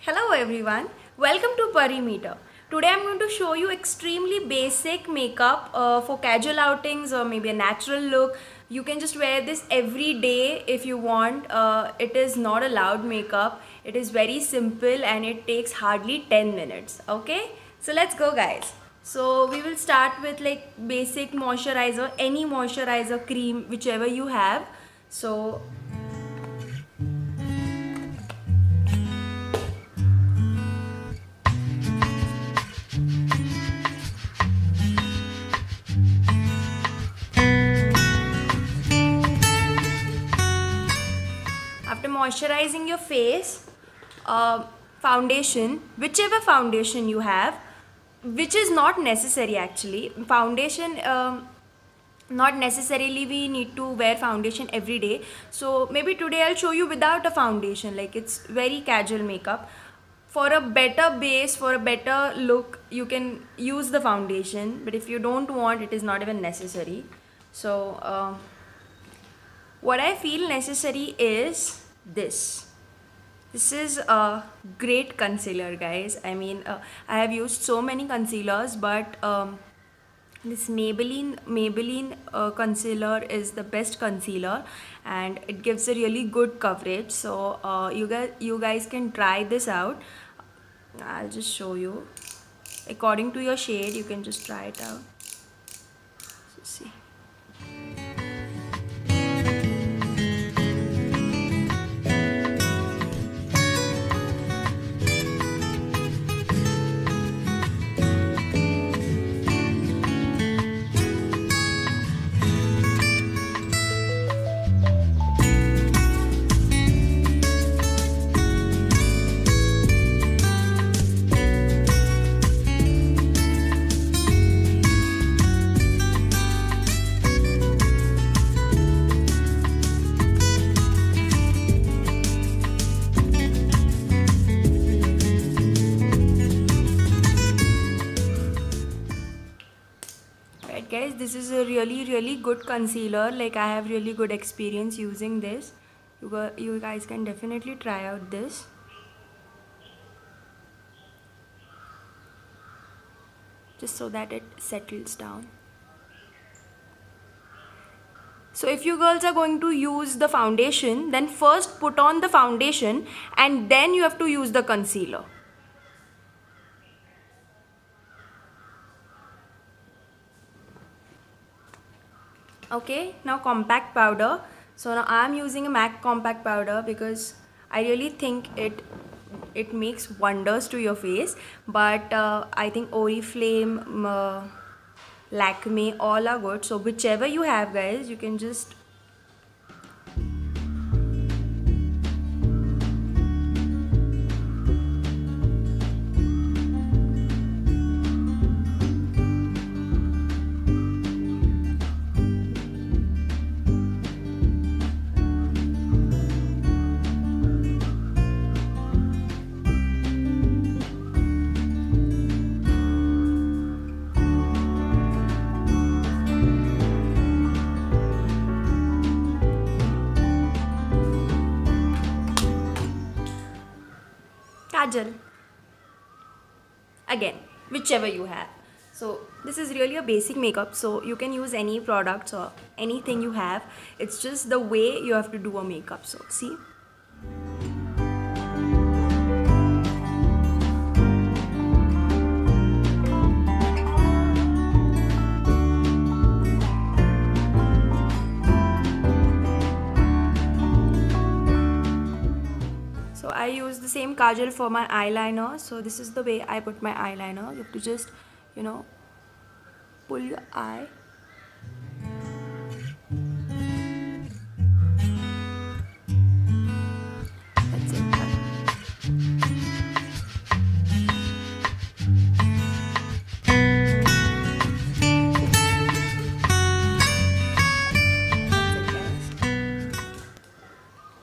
Hello everyone, welcome to Perimeter. Today I'm going to show you extremely basic makeup for casual outings or maybe a natural look. You can just wear this every day if you want. It is not a loud makeup. It is very simple and it takes hardly 10 minutes. Okay, so let's go guys. So we will start with like basic moisturizer, any moisturizer cream, whichever you have. So after moisturizing your face, foundation, whichever foundation you have, which is not necessary actually. Foundation, not necessarily we need to wear foundation every day. So maybe today I'll show you without a foundation, like it's very casual makeup. For a better base, for a better look, you can use the foundation, but if you don't want, it is not even necessary. So what I feel necessary is this. This is a great concealer, guys. I mean, I have used so many concealers, but this Maybelline concealer is the best concealer, and it gives a really good coverage. So you guys can try this out. I'll just show you. According to your shade, you can just try it out. So see. Guys, this is a really good concealer. Like, I have really good experience using this. You guys can definitely try out this. Just so that it settles down. So if you girls are going to use the foundation, then first put on the foundation and then you have to use the concealer. Okay, now compact powder. So now I am using a MAC compact powder because I really think it makes wonders to your face. But I think Oriflame, Lakme, all are good. So whichever you have, guys, you can just Kajal. Again, whichever you have. So this is really a basic makeup, so you can use any products or anything you have. It's just the way you have to do a makeup. So see. I use the same kajal for my eyeliner. So this is the way I put my eyeliner. You have to just, you know, pull your eye. That's it.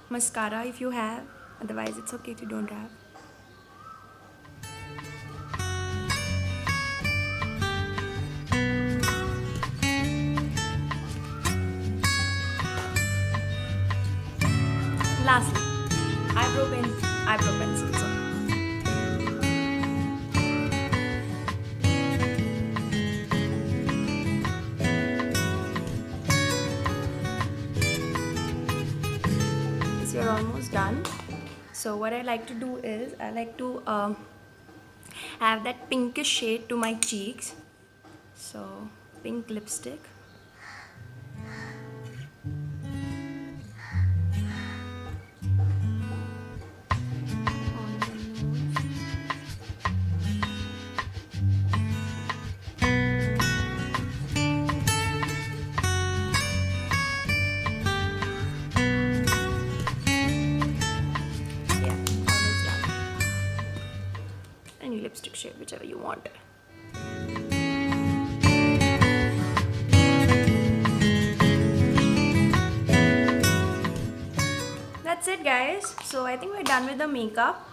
Mascara if you have. Otherwise, it's okay if you don't have. Lastly, eyebrow pencil. So what I like to do is I like to have that pinkish shade to my cheeks. So pink lipstick. Any lipstick shade, whichever you want. That's it, guys. So I think we're done with the makeup.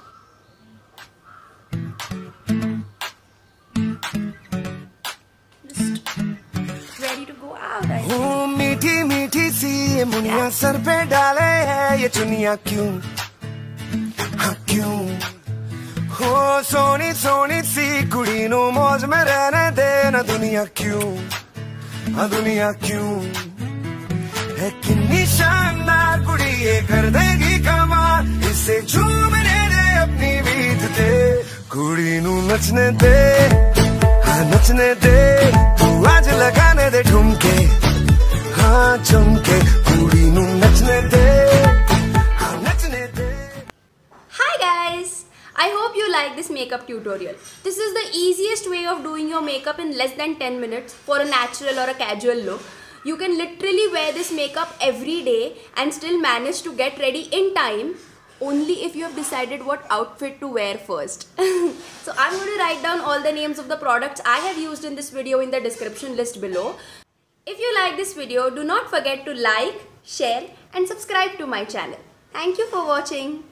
Just ready to go out. I think. मीठी मीठी सी ये Muniya sir पे डाले है ये चुनिया क्यों हाँ क्यों हो सोनी सोनी सी कुड़ी नु मौज में रहने देना दुनिया क्यों हाँ दुनिया क्यों है कितनी शानदार कुड़ी ये कर देगी कमाल इसे झूमने दे अपनी बीत दे कुड़ी नु नचने दे हाँ नचने दे तू आज लगाने दे ठुमके हाँ चमके कुड़ी नु नचने दे हाँ नचने दे. Hi guys! I hope you like this makeup tutorial. This is the easiest way of doing your makeup in less than 10 minutes for a natural or a casual look. You can literally wear this makeup every day and still manage to get ready in time, only if you have decided what outfit to wear first. So I'm going to write down all the names of the products I have used in this video in the description list below. If you like this video, do not forget to like, share and subscribe to my channel. Thank you for watching.